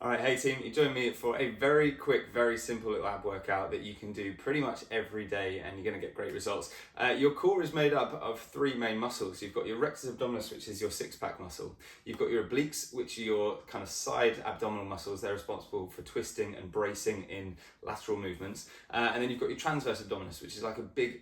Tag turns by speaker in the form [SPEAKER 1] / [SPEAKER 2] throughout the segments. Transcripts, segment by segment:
[SPEAKER 1] All right, hey team, you join me for a very quick, very simple little ab workout that you can do pretty much every day and you're going to get great results. Your core is made up of three main muscles. You've got your rectus abdominis, which is your six-pack muscle. You've got your obliques, which are your kind of side abdominal muscles. They're responsible for twisting and bracing in lateral movements. And then you've got your transverse abdominis, which is like a big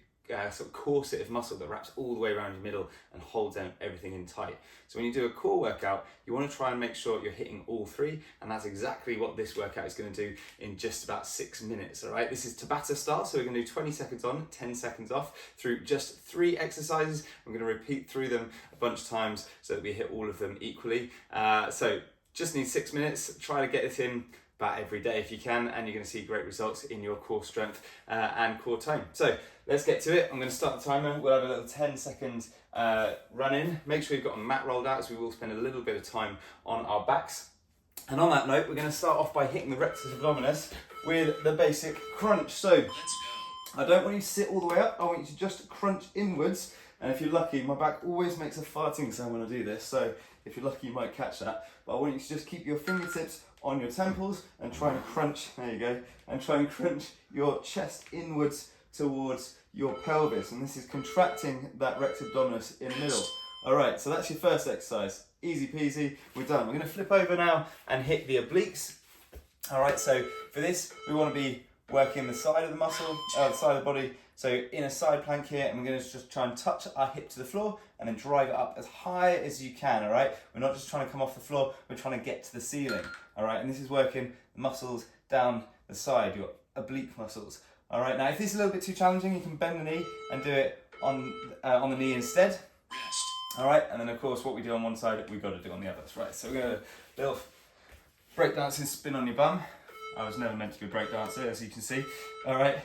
[SPEAKER 1] sort of corset of muscle that wraps all the way around your middle and holds down everything in tight. So when you do a core workout, you want to try and make sure you're hitting all three, and that's exactly what this workout is going to do in just about 6 minutes. All right, this is tabata style, so we're going to do 20 seconds on, 10 seconds off through just 3 exercises. I'm going to repeat through them a bunch of times so that we hit all of them equally. So just need 6 minutes. Try to get this in about every day if you can, and you're going to see great results in your core strength and core tone. So let's get to it. I'm going to start the timer. We'll have a little 10-second run in. Make sure you've got a mat rolled out, so we will spend a little bit of time on our backs. And on that note, we're going to start off by hitting the rectus abdominis with the basic crunch. So let's go. I don't want you to sit all the way up. I want you to just crunch inwards. And if you're lucky, my back always makes a farting sound when I do this. So if you're lucky, you might catch that. But I want you to just keep your fingertips on your temples and try and crunch, there you go, and try and crunch your chest inwards towards your pelvis. And this is contracting that rectus abdominis in the middle. All right, so that's your first exercise. Easy peasy, we're done. We're gonna flip over now and hit the obliques. All right, so for this, we wanna be working the side of the muscle, the side of the body. So in a side plank here, and we're going to just try and touch our hip to the floor and then drive it up as high as you can, all right? We're not just trying to come off the floor, we're trying to get to the ceiling, all right? And this is working the muscles down the side, your oblique muscles, all right? Now, if this is a little bit too challenging, you can bend the knee and do it on the knee instead, all right? And then, of course, what we do on one side, we've got to do on the other, right? So we're going to do a little breakdancing spin on your bum. I was never meant to be a breakdancer, as you can see, all right?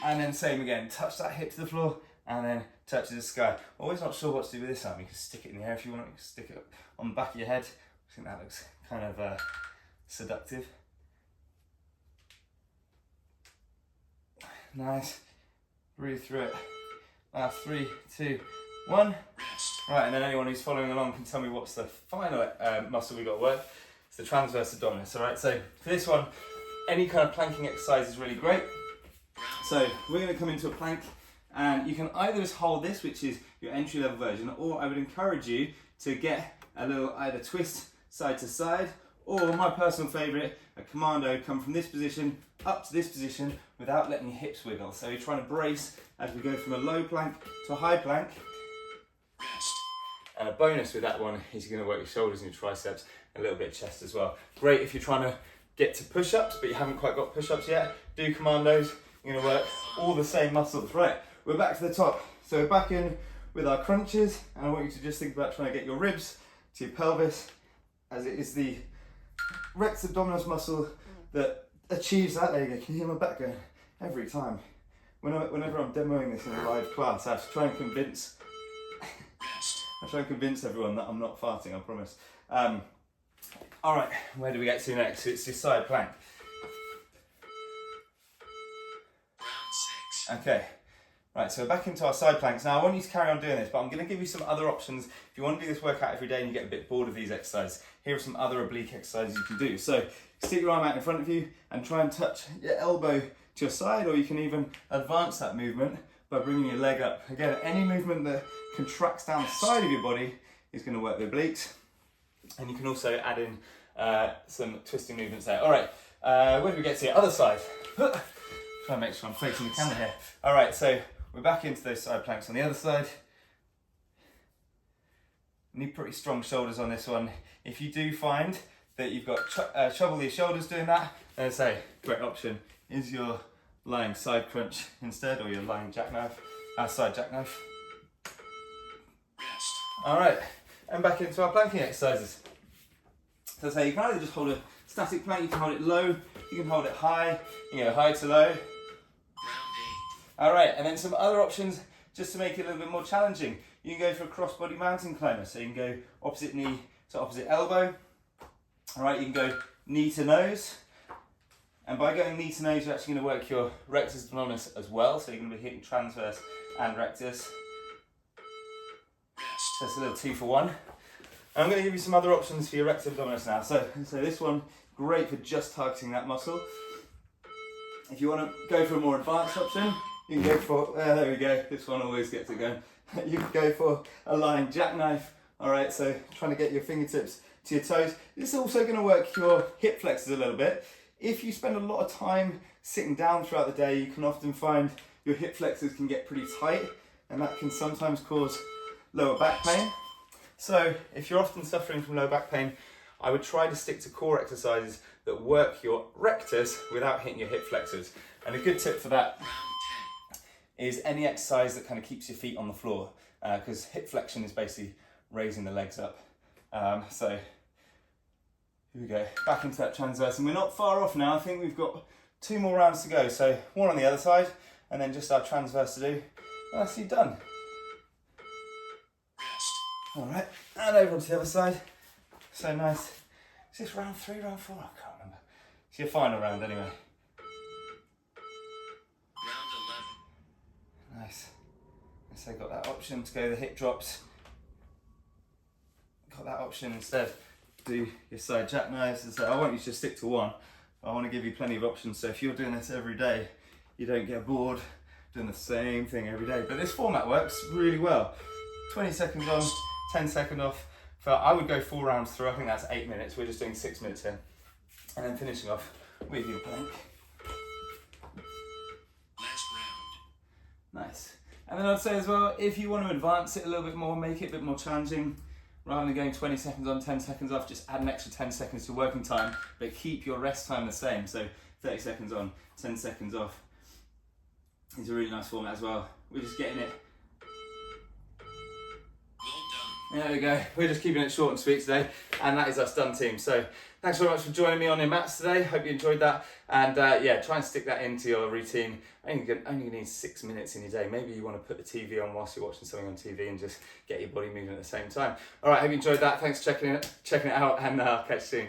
[SPEAKER 1] And then same again, touch that hip to the floor and then touch to the sky. Always not sure what to do with this arm. You can stick it in the air if you want. You can stick it on the back of your head. I think that looks kind of seductive. Nice. Breathe through it. Now 3, 2, 1. Right, and then anyone who's following along can tell me what's the final muscle we got to work. It's the transverse abdominis. All right, so for this one, any kind of planking exercise is really great. So we're going to come into a plank, and you can either just hold this, which is your entry level version, or I would encourage you to get a little either twist side to side, or my personal favourite, a commando, come from this position up to this position without letting your hips wiggle. So you're trying to brace as we go from a low plank to a high plank. And a bonus with that one is you're going to work your shoulders and your triceps, a little bit of chest as well. Great if you're trying to get to push-ups, but you haven't quite got push-ups yet. Do commandos. You're going to work all the same muscles. Right, we're back to the top. So we're back in with our crunches, and I want you to just think about trying to get your ribs to your pelvis, as it is the rectus abdominis muscle that achieves that. There you go. Can you hear my back going? Every time. Whenever I'm demoing this in a live class, I have to try and convince everyone that I'm not farting, I promise. All right, where do we get to next? It's your side plank. Okay, right, so we're back into our side planks. Now I want you to carry on doing this, but I'm going to give you some other options. If you want to do this workout every day and you get a bit bored of these exercises, here are some other oblique exercises you can do. So stick your arm out in front of you and try and touch your elbow to your side, or you can even advance that movement by bringing your leg up. Again, any movement that contracts down the side of your body is going to work the obliques. And you can also add in some twisting movements there. All right, where do we get to? Other side. Try and make sure I'm facing the camera here. All right, so we're back into those side planks on the other side. Need pretty strong shoulders on this one. If you do find that you've got trouble your shoulders doing that, then I'd say great option is your lying side crunch instead, or your lying jackknife, side jackknife. All right, and back into our planking exercises. So say you can either just hold a static plank, you can hold it low, you can hold it high, you go high to low. All right, and then some other options just to make it a little bit more challenging. You can go for a cross-body mountain climber. So you can go opposite knee to opposite elbow. All right, you can go knee to nose. And by going knee to nose, you're actually going to work your rectus abdominis as well. So you're going to be hitting transverse and rectus. So it's a little 2 for 1. And I'm going to give you some other options for your rectus abdominis now. So this one, great for just targeting that muscle. If you want to go for a more advanced option, you can go for, there we go, this one always gets it going. You can go for a lying jackknife. All right, so trying to get your fingertips to your toes. This is also going to work your hip flexors a little bit. If you spend a lot of time sitting down throughout the day, you can often find your hip flexors can get pretty tight, and that can sometimes cause lower back pain. So if you're often suffering from low back pain, I would try to stick to core exercises that work your rectus without hitting your hip flexors. And a good tip for that is any exercise that kind of keeps your feet on the floor, because hip flexion is basically raising the legs up. So here we go, back into that transverse, and we're not far off now. I think we've got 2 more rounds to go. So one on the other side, and then just our transverse to do. That's you done. All right, and over onto the other side. So nice. Is this round 3, round 4? I can't remember. It's your final round anyway. Round 11. Nice. So got that option to go the hip drops. Got that option instead. Do your side jackknives. And so I want you to stick to one. I want to give you plenty of options. So if you're doing this every day, you don't get bored doing the same thing every day. But this format works really well. 20 seconds on, 10 seconds off. I would go 4 rounds through. I think that's 8 minutes. We're just doing 6 minutes here. And then finishing off with your plank.
[SPEAKER 2] Last round.
[SPEAKER 1] Nice. And then I'd say as well, if you want to advance it a little bit more, make it a bit more challenging, rather than going 20 seconds on, 10 seconds off, just add an extra 10 seconds to working time, but keep your rest time the same. So 30 seconds on, 10 seconds off. It's a really nice format as well. We're just getting it. There we go. We're just keeping it short and sweet today, and that is us done, team. So thanks very much for joining me on your mats today. Hope you enjoyed that, and yeah, try and stick that into your routine. Only need 6 minutes in your day. Maybe you want to put the TV on whilst you're watching something on TV and just get your body moving at the same time. All right, hope you enjoyed that. Thanks for checking it out, and I'll catch you soon.